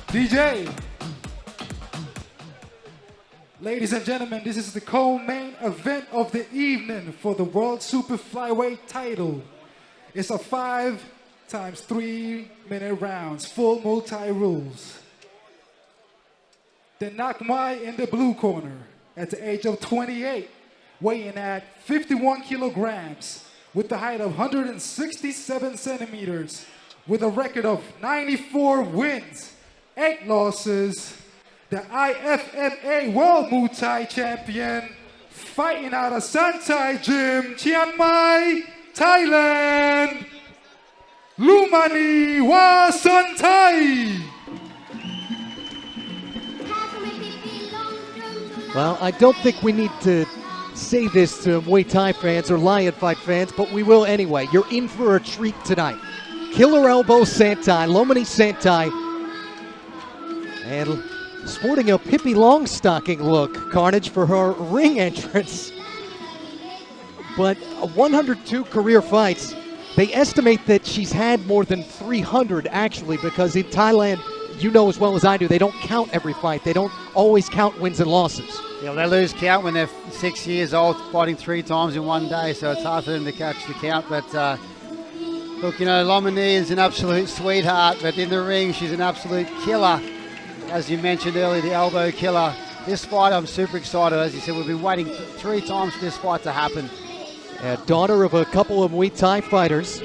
DJ. Ladies and gentlemen, this is the co-main event of the evening for the World Super Flyweight title. It's a 5 times 3-minute rounds, full multi-rules. The Nakmai in the blue corner, at the age of 28, weighing at 51 kilograms, with the height of 167 centimeters, with a record of 94 wins, 8 losses, the IFMA World Muay Thai champion, fighting out of Santai Gym, Chiang Mai, Thailand, Lommanee W.Santai. Well, I don't think we need to say this to Muay Thai fans or Lion Fight fans, but we will anyway. You're in for a treat tonight. Killer Elbow Santai, Lommanee Santai, and sporting a Pippi Longstocking look, Carnage, for her ring entrance. But 102 career fights. They estimate that she's had more than 300 actually, because in Thailand, you know as well as I do, they don't count every fight. They don't always count wins and losses. Yeah, they lose count when they're 6 years old, fighting 3 times in one day, so it's hard for them to catch the count. But look, you know, Lommanee is an absolute sweetheart, but in the ring, she's an absolute killer. As you mentioned earlier, the elbow killer. This fight, I'm super excited. As you said, we've been waiting 3 times for this fight to happen. Daughter of a couple of Muay Thai fighters.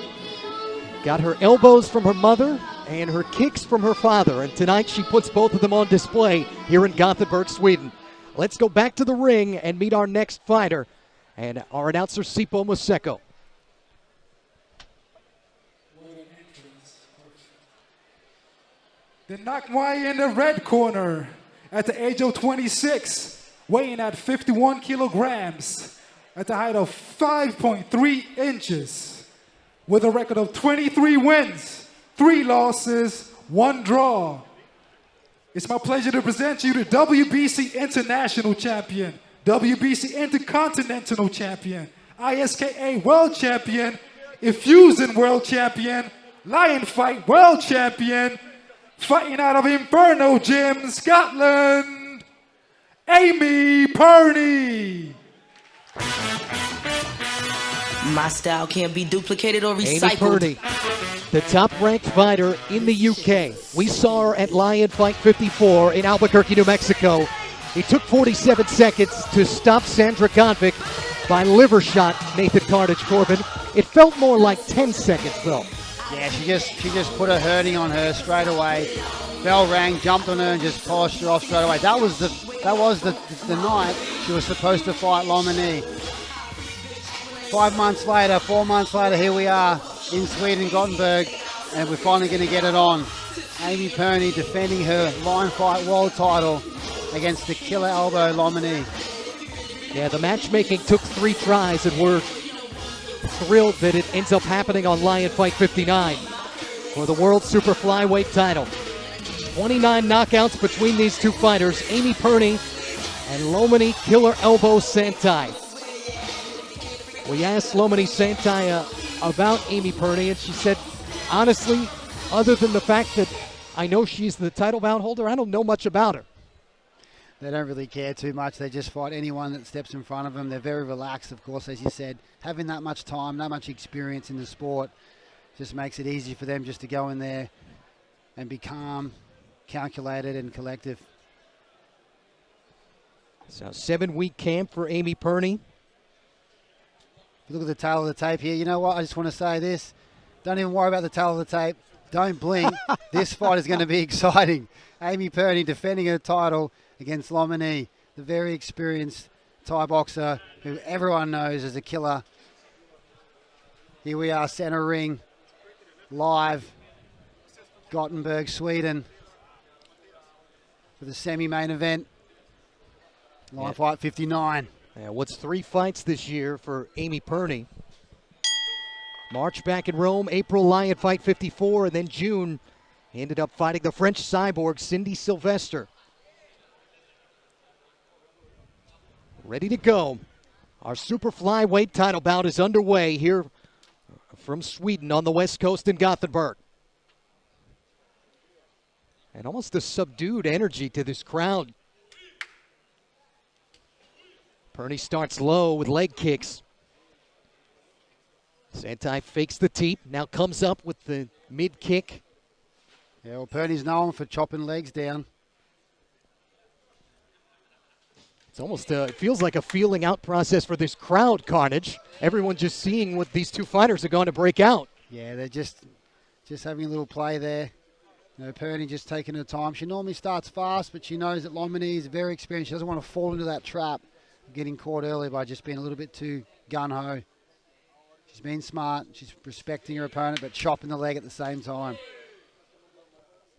Got her elbows from her mother and her kicks from her father. And tonight she puts both of them on display here in Gothenburg, Sweden. Let's go back to the ring and meet our next fighter and our announcer, Sipo Museko. The Nakmai in the red corner, at the age of 26, weighing at 51 kilograms, at the height of 5.3 inches, with a record of 23 wins, 3 losses, 1 draw. It's my pleasure to present you the WBC International Champion, WBC Intercontinental Champion, ISKA World Champion, Infusion World Champion, Lion Fight World Champion, fighting out of Inferno Gym, Scotland, Amy Pirnie. My style can't be duplicated or Amy recycled. Pirnie, the top-ranked fighter in the UK. We saw her at Lion Fight 54 in Albuquerque, New Mexico. It took 47 seconds to stop Sandra Godvic by liver shot Nathan Carnage Corbin. It felt more like 10 seconds, though. Yeah, she just put a hurting on her straight away. Bell rang, jumped on her, and just polished her off straight away. That was the night she was supposed to fight Lommanee. 4 months later, here we are in Sweden, Gothenburg, and we're finally going to get it on. Amy Pirnie defending her Lion Fight World title against the killer elbow Lommanee. Yeah, the matchmaking took 3 tries, and we're thrilled that it ends up happening on Lion Fight 59 for the World Super Flyweight title. 29 knockouts between these 2 fighters, Amy Pirnie and Lommanee Killer Elbow Santai. We asked Lommanee Santai about Amy Pirnie, and she said, honestly, other than the fact that I know she's the title bout holder, I don't know much about her. They don't really care too much. They just fight anyone that steps in front of them. They're very relaxed, of course, as you said. Having that much time, that much experience in the sport just makes it easy for them just to go in there and be calm, calculated, and collective. So 7-week camp for Amy Pirnie. If you look at the tail of the tape here, you know what? I just want to say this. Don't even worry about the tail of the tape. Don't blink. This fight is going to be exciting. Amy Pirnie defending her title against Lommanee, the very experienced Thai boxer who everyone knows as a killer. Here we are, center ring, live, Gothenburg, Sweden, for the semi-main event, Lion Fight 59. Yeah, what's 3 fights this year for Amy Pirnie? March back in Rome, April Lion Fight 54, and then June ended up fighting the French cyborg Cindy Sylvester. Ready to go. Our super flyweight title bout is underway here from Sweden on the West Coast in Gothenburg. And almost a subdued energy to this crowd. Pirnie starts low with leg kicks. Santai fakes the teep, now comes up with the mid kick. Yeah, well, Pirnie's known for chopping legs down. It's almost, it feels like a feeling out process for this crowd, Carnage. Everyone just seeing what these two fighters are going to break out. Yeah, they're just having a little play there. You know, Pirnie just taking her time. She normally starts fast, but she knows that Lommanee is very experienced. She doesn't want to fall into that trap of getting caught early by just being a little bit too gun-ho. She's been smart. She's respecting her opponent, but chopping the leg at the same time.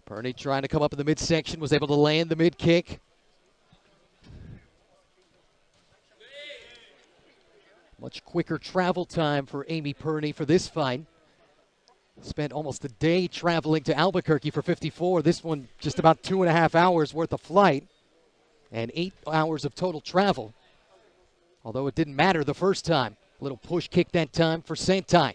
Pirnie trying to come up in the midsection, was able to land the mid kick. Much quicker travel time for Amy Pirnie for this fight. Spent almost a day traveling to Albuquerque for 54. This one just about 2.5 hours worth of flight and 8 hours of total travel. Although it didn't matter the first time. A little push kick that time for Santai.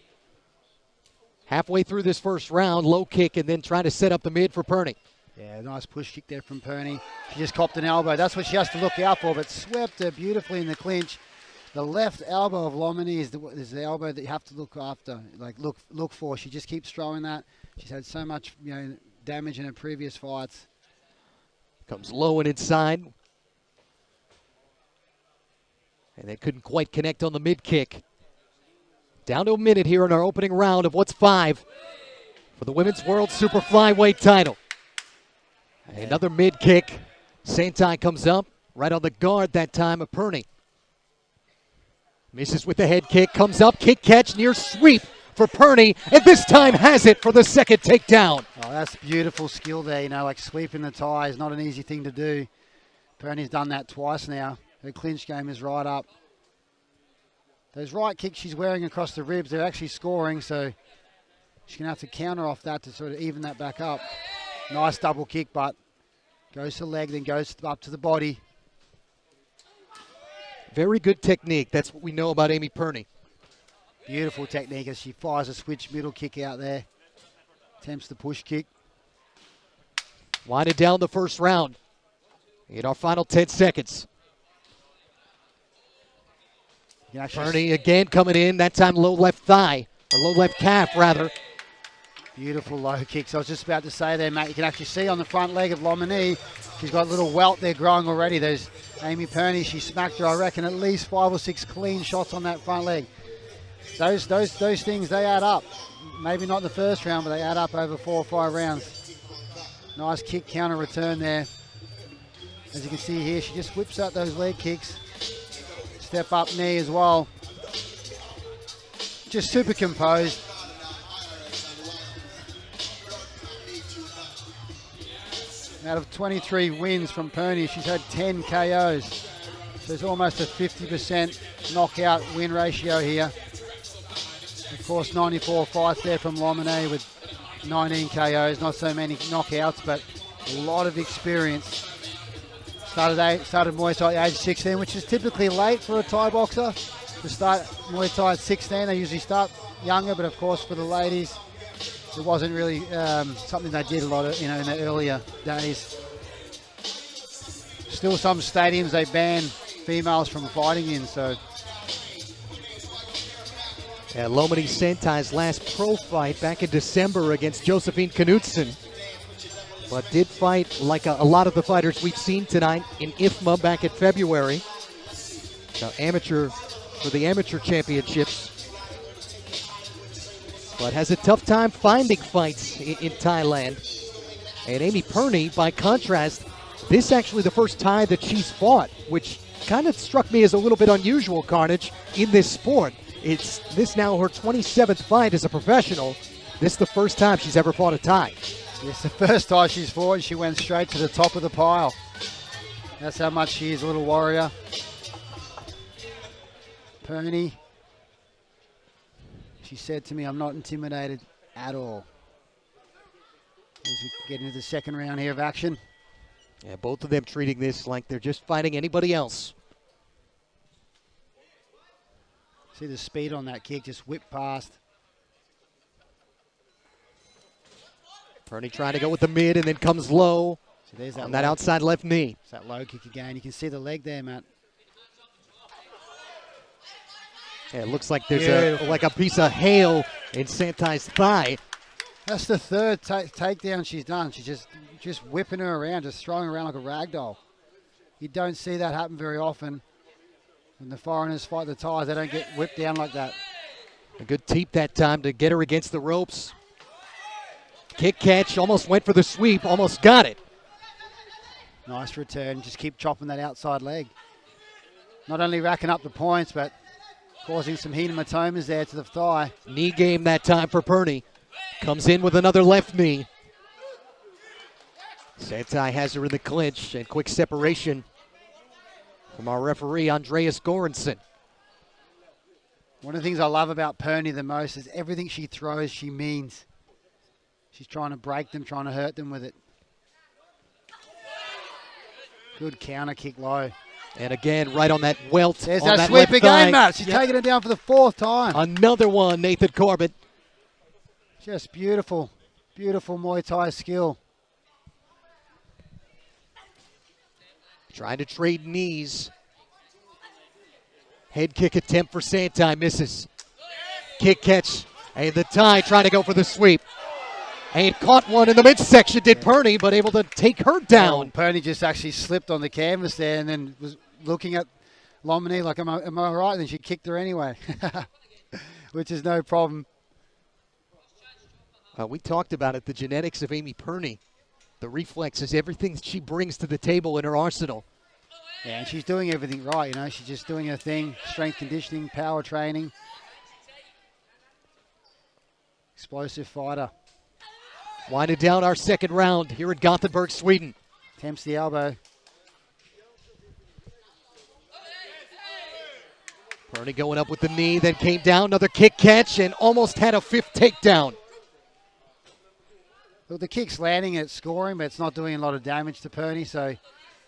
Halfway through this first round, low kick and then trying to set up the mid for Pirnie. Yeah, nice push kick there from Pirnie. She just copped an elbow. That's what she has to look out for, but swept her beautifully in the clinch. The left elbow of Lommanee is the elbow that you have to look after, like look for. She just keeps throwing that. She's had so much, damage in her previous fights. Comes low and inside. And they couldn't quite connect on the mid kick. Down to a minute here in our opening round of what's 5 for the Women's World Super Flyweight title. Another mid kick. Santai comes up right on the guard that time of Pirnie. Misses with the head kick, comes up, kick catch, near sweep for Pirnie, and this time has it for the second takedown. Oh, that's beautiful skill there, like sweeping the tie is not an easy thing to do. Pirnie's done that twice now. Her clinch game is right up. Those right kicks she's wearing across the ribs, they're actually scoring, so she's going to have to counter off that to sort of even that back up. Nice double kick, but goes to the leg, then goes up to the body. Very good technique. That's what we know about Amy Pirnie. Beautiful technique as she fires a switch middle kick out there. Attempts the push kick. Winding down the first round in our final 10 seconds. Pirnie again coming in, that time low left thigh, or low left calf rather. Beautiful low kicks. I was just about to say there, mate, you can actually see on the front leg of Lommanee, she's got a little welt there growing already. There's Amy Pirnie, she smacked her, I reckon, at least 5 or 6 clean shots on that front leg. Those things, they add up. Maybe not the first round, but they add up over 4 or 5 rounds. Nice kick counter return there. As you can see here, she just whips out those leg kicks. Step up knee as well. Just super composed. Out of 23 wins from Pirnie, she's had 10 KOs. So there's almost a 50% knockout win ratio here. Of course, 94 fights there from Lommanee with 19 KOs. Not so many knockouts, but a lot of experience. Started Muay Thai at age 16, which is typically late for a Thai boxer to start Muay Thai at 16. They usually start younger, but of course for the ladies, it wasn't really something they did a lot of, in the earlier days. Still, some stadiums they ban females from fighting in. So, yeah, Lommanee Santai's last pro fight back in December against Josephine Knudsen, but did fight like a lot of the fighters we've seen tonight in IFMA back in February. So for the amateur championships, but has a tough time finding fights in Thailand. And Amy Pirnie, by contrast, this actually the first Thai that she's fought, which kind of struck me as a little bit unusual, Carnage, in this sport. It's this now her 27th fight as a professional. This is the first time she's ever fought a Thai. It's the first time she's fought, and she went straight to the top of the pile. That's how much she is a little warrior. Pirnie, she said to me, I'm not intimidated at all. As we get into the second round here of action. Yeah, both of them treating this like they're just fighting anybody else. See the speed on that kick, just whip past. Pirnie trying to go with the mid and then comes low So there's on that outside left knee. It's that low kick again. You can see the leg there, Matt. Yeah, it looks like there's like a piece of hail in Santai's thigh. That's the third takedown she's done. She's just whipping her around, just throwing her around like a rag doll. You don't see that happen very often. When the foreigners fight the Thais, they don't get whipped down like that. A good teep that time to get her against the ropes. Kick catch, almost went for the sweep, almost got it. Nice return. Just keep chopping that outside leg. Not only racking up the points, but causing some hematomas there to the thigh. Knee game that time for Pirnie. Comes in with another left knee. Santai has her in the clinch, and quick separation from our referee, Andreas Goranson. One of the things I love about Pirnie the most is everything she throws, she means. She's trying to break them, trying to hurt them with it. Good counter kick low. And again, right on that welt. There's on that sweep sweep again, Matt. She's taking it down for the fourth time. Another one, Nathan Corbett. Just beautiful, beautiful Muay Thai skill. Trying to trade knees. Head kick attempt for Santai, misses. Kick catch, and the tie trying to go for the sweep. And caught one in the midsection, did Pirnie, but able to take her down. Pirnie just actually slipped on the canvas there and then was looking at Lommanee like, am I right? And then she kicked her anyway, which is no problem. We talked about it, the genetics of Amy Pirnie. The reflexes, everything she brings to the table in her arsenal. Yeah, and she's doing everything right, you know. She's just doing her thing, strength conditioning, power training. Explosive fighter. Winding down our second round here in Gothenburg, Sweden. Attempts the elbow. Pirnie going up with the knee, then came down, another kick catch, and almost had a fifth takedown. Look, the kick's landing, it's scoring, but it's not doing a lot of damage to Pirnie, so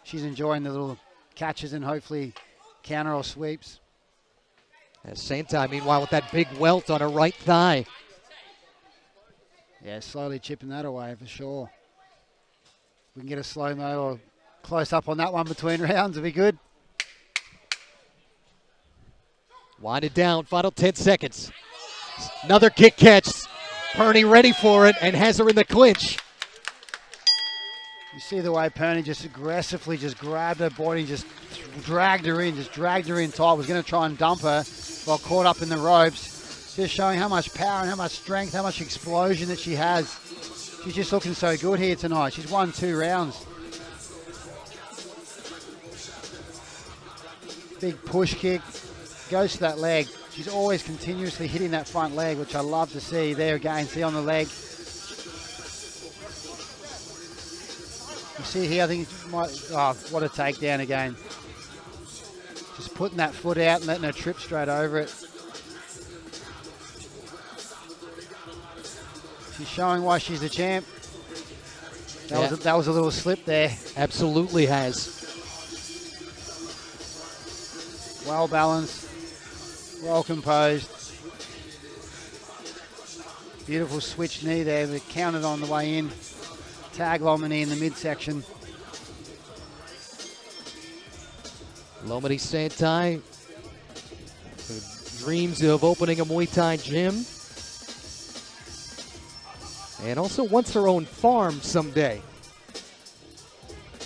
she's enjoying the little catches and hopefully counter or sweeps. As Santai, meanwhile, with that big welt on her right thigh. Yeah, slowly chipping that away for sure. We can get a slow-mo or close-up on that one between rounds, it'll be good. Wind it down, final 10 seconds. Another kick catch. Pirnie ready for it and has her in the clinch. You see the way Pirnie just aggressively just grabbed her body, just dragged her in tight. Was going to try and dump her while caught up in the ropes. Just showing how much power and how much strength, how much explosion that she has. She's just looking so good here tonight. She's won 2 rounds. Big push kick. Goes to that leg. She's always continuously hitting that front leg, which I love to see. There again, see on the leg. You see here, I think it might, oh, what a takedown again. Just putting that foot out and letting her trip straight over it. She's showing why she's the champ. That was a little slip there. Absolutely has. Well balanced. Well composed. Beautiful switch knee there, but counted on the way in. Tag Lommanee in the midsection. Lommanee Santai, who dreams of opening a Muay Thai gym. And also wants her own farm someday.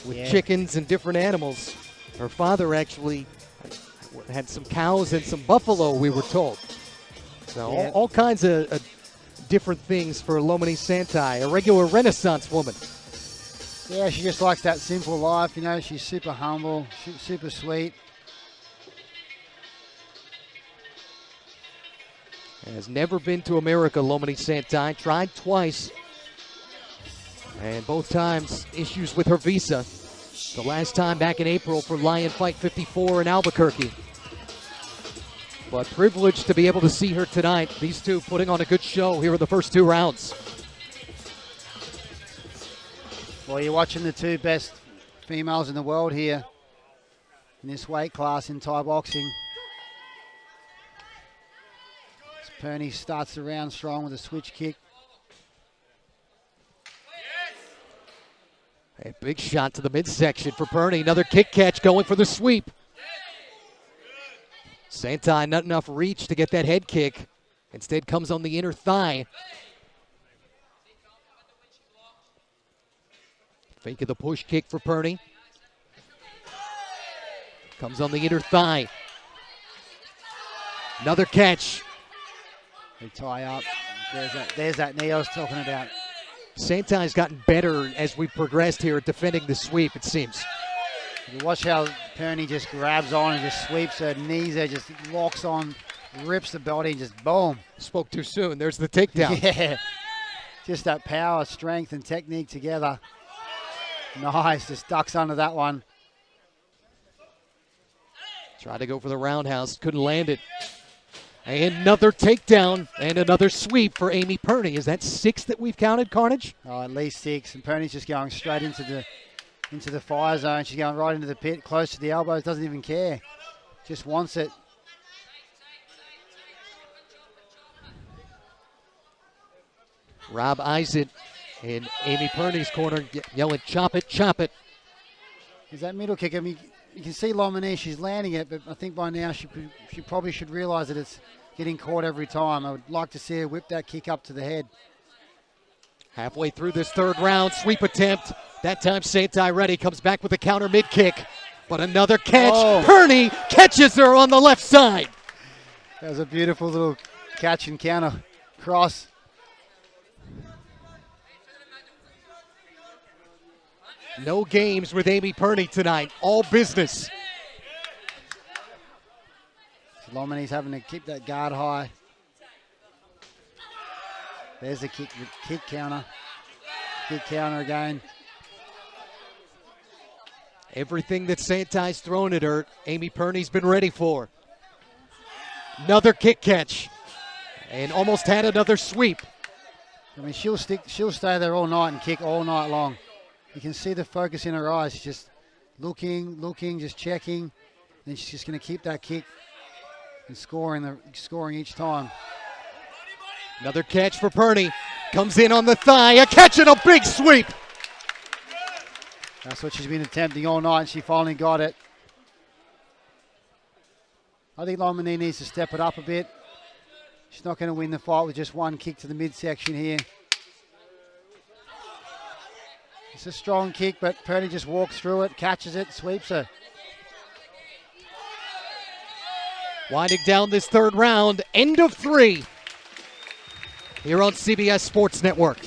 With chickens and different animals. Her father actually had some cows and some buffalo, we were told. So all kinds of different things for Lommanee Santai, a regular Renaissance woman. Yeah, she just likes that simple life, you know. She's super humble, super sweet. Has never been to America, Lommanee Santai. Tried twice. And both times issues with her visa. The last time back in April for Lion Fight 54 in Albuquerque. But privileged to be able to see her tonight. These two putting on a good show here in the first 2 rounds. Well, you're watching the 2 best females in the world here in this weight class in Thai boxing. Pirnie starts the round strong with a switch kick. A big shot to the midsection for Pirnie. Another kick catch going for the sweep. Santai not enough reach to get that head kick. Instead comes on the inner thigh. Fake of the push kick for Pirnie. Comes on the inner thigh. Another catch. They tie up. There's that knee I was talking about. Santai's gotten better as we progressed here at defending the sweep, it seems. You watch how Pirnie just grabs on and just sweeps her knees there, just locks on, rips the body, and just boom. Spoke too soon. There's the takedown. Yeah. Just that power, strength, and technique together. Nice. Just ducks under that one. Tried to go for the roundhouse. Couldn't land it. And another takedown and another sweep for Amy Pirnie. Is that 6 that we've counted, Carnage? Oh, at least 6. And Pirnie's just going straight into the fire zone. She's going right into the pit, close to the elbows. Doesn't even care. Just wants it. Rob Eisen in Amy Pirnie's corner yelling, chop it, chop it. Is that middle kick? I mean, you can see Lommanee, she's landing it, but I think by now she probably should realize that it's getting caught every time. I would like to see her whip that kick up to the head. Halfway through this third round, sweep attempt. That time Santai ready, comes back with a counter mid-kick. But another catch. Oh. Pirnie catches her on the left side. That was a beautiful little catch and counter cross. No games with Amy Pirnie tonight. All business. Lommanee's having to keep that guard high. There's the kick counter. Kick counter again. Everything that Santai's thrown at her, Amy Pirnie's been ready for. Another kick catch. And almost had another sweep. I mean, she'll stay there all night and kick all night long. You can see the focus in her eyes. She's just looking, just checking. Then she's just going to keep that kick and scoring each time. Another catch for Pirnie. Comes in on the thigh. A catch and a big sweep. That's what she's been attempting all night, and she finally got it. I think Lommanee needs to step it up a bit. She's not going to win the fight with just one kick to the midsection here. It's a strong kick, but Pirnie just walks through it, catches it, sweeps her. Winding down this third round, end of 3. Here on CBS Sports Network.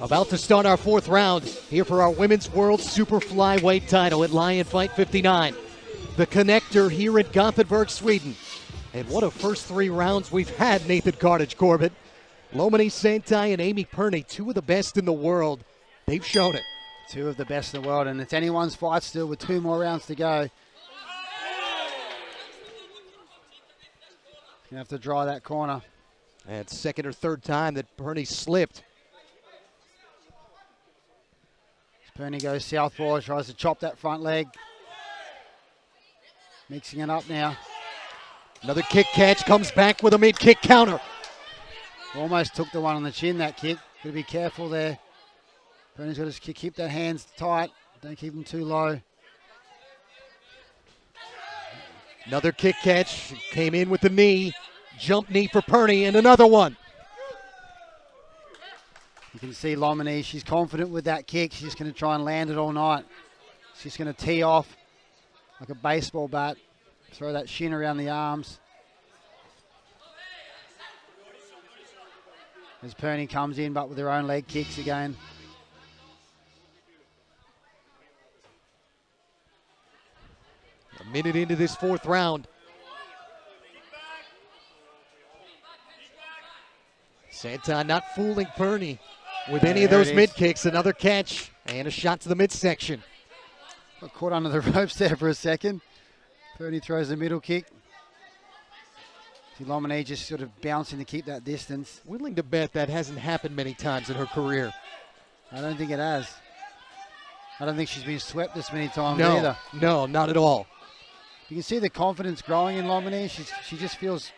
About to start our 4th round here for our Women's World Super Flyweight title at Lion Fight 59. The connector here in Gothenburg, Sweden. And what a first 3 rounds we've had, Nathan Carnage Corbett. Lommanee Santai and Amy Pirnie, 2 of the best in the world. They've shown it. 2 of the best in the world, and it's anyone's fight still with 2 more rounds to go. You have to draw that corner. And second or third time that Pirnie slipped. Pirnie goes southpaw, tries to chop that front leg. Mixing it up now. Another kick catch, comes back with a mid-kick counter. Almost took the one on the chin, that kick. Got to be careful there. Pirnie's got to keep that hands tight. Don't keep them too low. Another kick catch, came in with the knee. Jump knee for Pirnie, and another one. You can see Lommanee, she's confident with that kick. She's going to try and land it all night. She's going to tee off like a baseball bat. Throw that shin around the arms. As Pirnie comes in, but with her own leg kicks again. A minute into this 4th round. Santai not fooling Pirnie with any of those mid-kicks. Another catch and a shot to the midsection. Got caught under the ropes there for a second. Pirnie throws a middle kick. See Lommanee just sort of bouncing to keep that distance. Willing to bet that hasn't happened many times in her career. I don't think it has. I don't think she's been swept this many times either. No, not at all. You can see the confidence growing in Lommanee. She just feels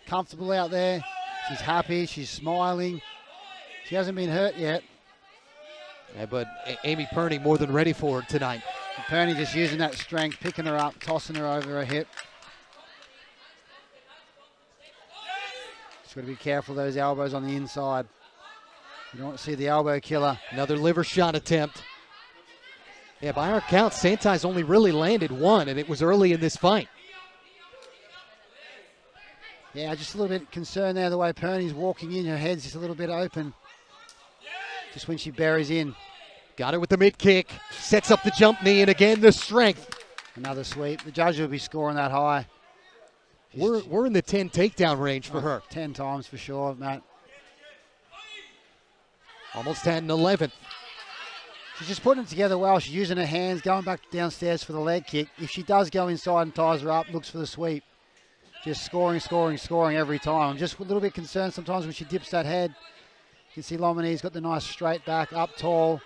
comfortable out there. She's happy. She's smiling. She hasn't been hurt yet. Yeah, but Amy Pirnie more than ready for it tonight. And Pirnie just using that strength, picking her up, tossing her over her hip. Just got to be careful of those elbows on the inside. You don't want to see the elbow killer. Another liver shot attempt. Yeah, by our count, Santai's only really landed one, and it was early in this fight. Yeah, just a little bit concerned there the way Pirnie's walking in. Her head's just a little bit open. Just when she buries in. Got it with the mid kick. Sets up the jump knee, and again the strength. Another sweep. The judge will be scoring that high. We're in the 10 takedown range for her. 10 times for sure, Matt. Almost had an 11th. She's just putting it together well. She's using her hands, going back downstairs for the leg kick. If she does go inside and ties her up, looks for the sweep. Just scoring every time. I'm just a little bit concerned sometimes when she dips that head. You can see Lommanee's got the nice straight back, up tall.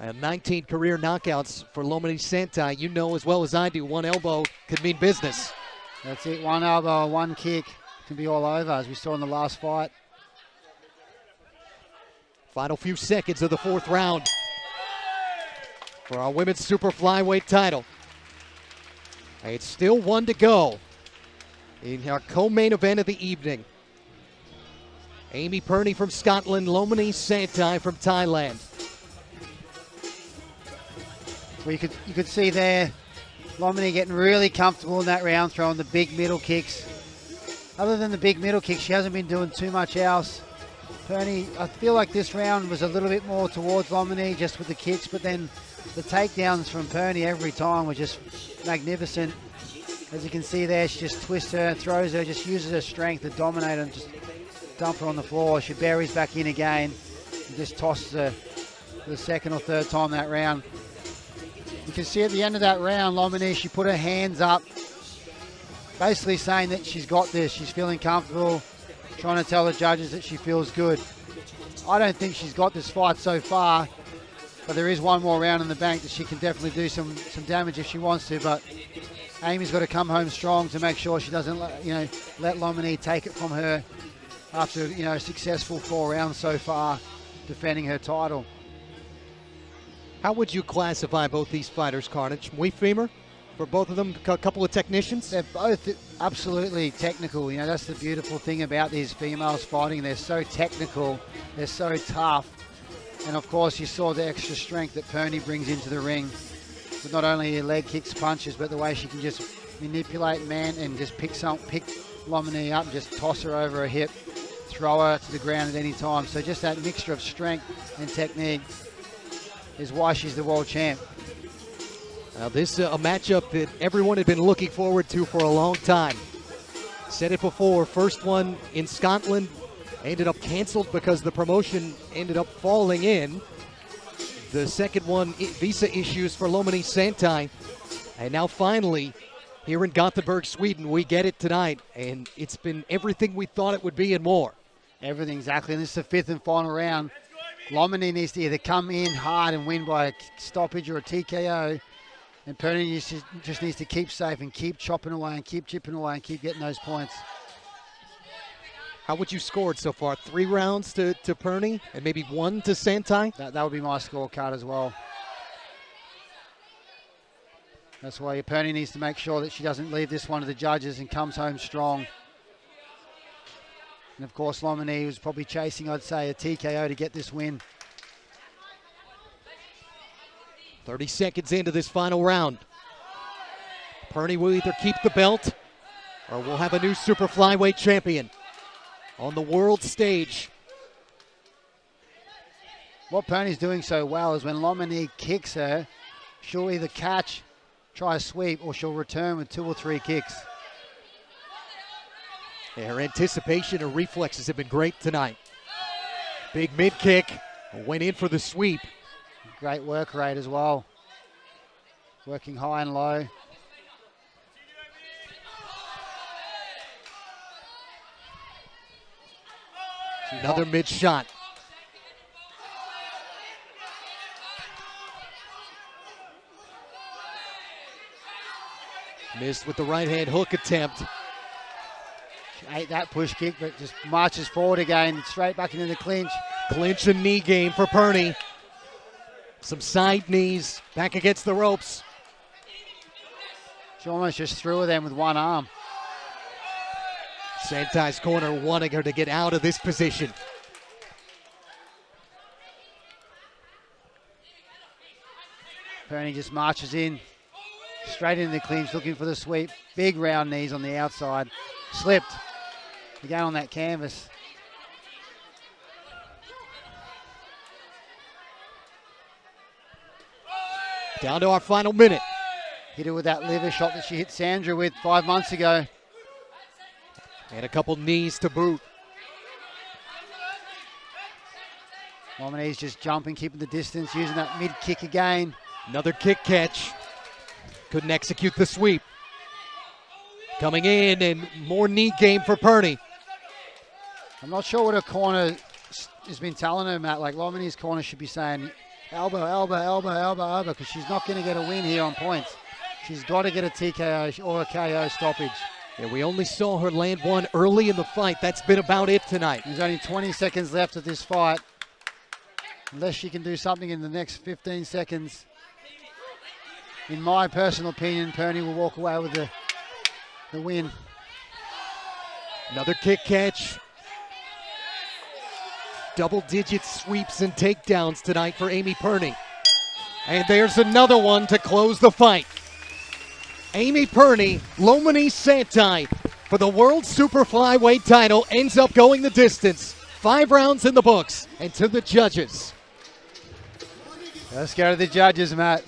19 career knockouts for Lommanee Santai. You know as well as I do, one elbow could mean business. That's it. One elbow, one kick can be all over, as we saw in the last fight. Final few seconds of the fourth round for our women's super flyweight title. It's still one to go in our co-main event of the evening. Amy Pirnie from Scotland, Lommanee Santai from Thailand. Well, you could see there, Lommanee getting really comfortable in that round, throwing the big middle kicks. Other than the big middle kicks, she hasn't been doing too much else. Pirnie, I feel like this round was a little bit more towards Lommanee just with the kicks, but then the takedowns from Pirnie every time were just magnificent. As you can see there, she just twists her, throws her, just uses her strength to dominate her and just dump her on the floor. She buries back in again and just tosses her for the second or third time that round. You can see at the end of that round, Lommanee, she put her hands up, basically saying that she's got this, she's feeling comfortable, trying to tell the judges that she feels good. I don't think she's got this fight so far, but there is one more round in the bank that she can definitely do some damage if she wants to, but Amy's got to come home strong to make sure she doesn't let Lommanee take it from her after a successful 4 rounds so far defending her title. How would you classify both these fighters, Carnage? Muy femur for both of them, a couple of technicians? They're both absolutely technical. That's the beautiful thing about these females fighting. They're so technical, they're so tough. And of course, you saw the extra strength that Pirnie brings into the ring. With not only her leg kicks, punches, but the way she can just manipulate man and just pick Lommanee up and just toss her over her hip, throw her to the ground at any time. So just that mixture of strength and technique is why she's the world champ. Now this a matchup that everyone had been looking forward to for a long time. Said it before, first one in Scotland ended up canceled because the promotion ended up falling in. The second one, visa issues for Lommanee Santai. And now finally, here in Gothenburg, Sweden, we get it tonight. And it's been everything we thought it would be and more. Everything, exactly. And this is the 5th and final round. Lommanee needs to either come in hard and win by a stoppage or a TKO. And Pirnie just needs to keep safe and keep chopping away and keep chipping away and keep getting those points. How would you score it so far? 3 rounds to Pirnie and maybe 1 to Santai? That would be my scorecard as well. That's why Pirnie needs to make sure that she doesn't leave this one to the judges and comes home strong. And of course, Lommanee was probably chasing, I'd say, a TKO to get this win. 30 seconds into this final round. Pirnie will either keep the belt or we'll have a new super flyweight champion on the world stage. What Pirnie's doing so well is when Lommanee kicks her, she'll either catch, try a sweep, or she'll return with 2 or 3 kicks. Yeah, her anticipation and reflexes have been great tonight. Big mid kick, went in for the sweep. Great work rate as well. Working high and low. Another mid shot. Missed with the right hand hook attempt. She ate that push kick, but just marches forward again, straight back into the clinch. Clinch and knee game for Pirnie. Some side knees back against the ropes. She almost just threw her then with one arm. Santai's corner wanting her to get out of this position. Pirnie just marches in, straight into the clinch, looking for the sweep. Big round knees on the outside. Slipped. Again on that canvas. Down to our final minute. Hit her with that liver shot that she hit Sandra with 5 months ago. And a couple knees to boot. Lommanee's just jumping, keeping the distance, using that mid kick again. Another kick catch. Couldn't execute the sweep. Coming in and more knee game for Pirnie. I'm not sure what her corner has been telling her, Matt. Like Lommanee's corner should be saying elbow, elbow, elbow, elbow, elbow, because she's not going to get a win here on points. She's got to get a TKO or a KO stoppage. Yeah, we only saw her land one early in the fight. That's been about it tonight. There's only 20 seconds left of this fight. Unless she can do something in the next 15 seconds, in my personal opinion, Pirnie will walk away with the win. Another kick catch. Double-digit sweeps and takedowns tonight for Amy Pirnie. And there's another one to close the fight. Amy Pirnie, Lommanee Santai for the World Super Flyweight title ends up going the distance. 5 rounds in the books, and to the judges. Let's go to the judges, Matt.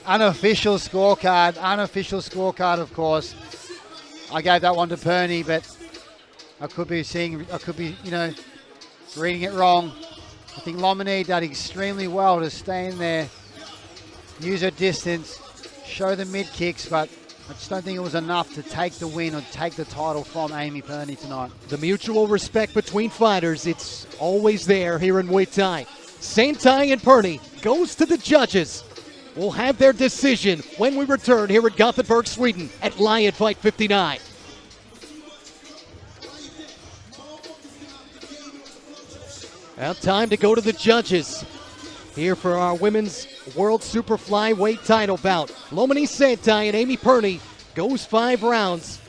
Unofficial scorecard, of course. I gave that one to Pirnie, but I could be, reading it wrong. I think Lommanee did extremely well to stay in there, use her distance, show the mid kicks, but I just don't think it was enough to take the win or take the title from Amy Pirnie tonight. The mutual respect between fighters, it's always there here in Muay Thai. Santai and Pirnie goes to the judges. We'll have their decision when we return here at Gothenburg, Sweden at Lion Fight 59. Now time to go to the judges here for our women's World Super Flyweight title bout. Lommanee Santai and Amy Pirnie goes 5 rounds.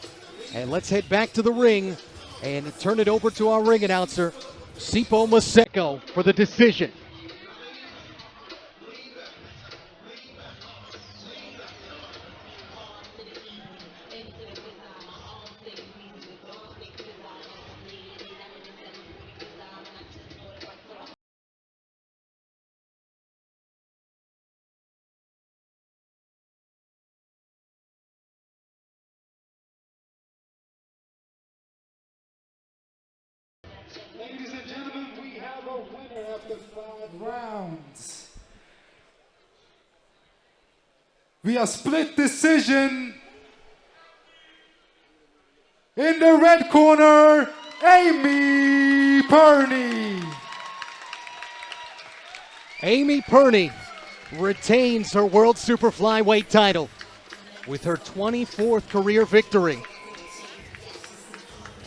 And let's head back to the ring and turn it over to our ring announcer, Sipo Maseko, for the decision. Ladies and gentlemen, we have a winner after 5 rounds. Via split decision, in the red corner, Amy Pirnie. Amy Pirnie retains her World Super Flyweight title with her 24th career victory.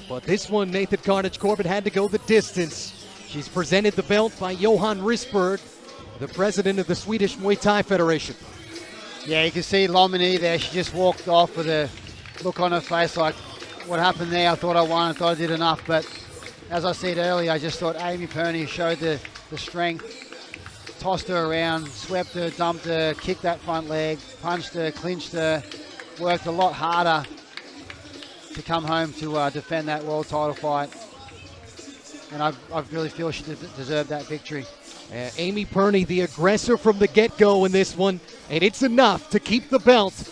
But this one, Nathan Carnage Corbett had to go the distance. She's presented the belt by Johan Risberg, the president of the Swedish Muay Thai Federation. Yeah, you can see Lommanee there. She just walked off with a look on her face like, what happened there? I thought I won. I thought I did enough. But as I said earlier, I just thought Amy Pirnie showed the strength, tossed her around, swept her, dumped her, kicked that front leg, punched her, clinched her, worked a lot harder to come home to defend that world title fight. And I really feel she deserved that victory. Amy Pirnie, the aggressor from the get-go in this one, and it's enough to keep the belt.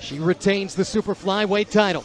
She retains the Super Flyweight title.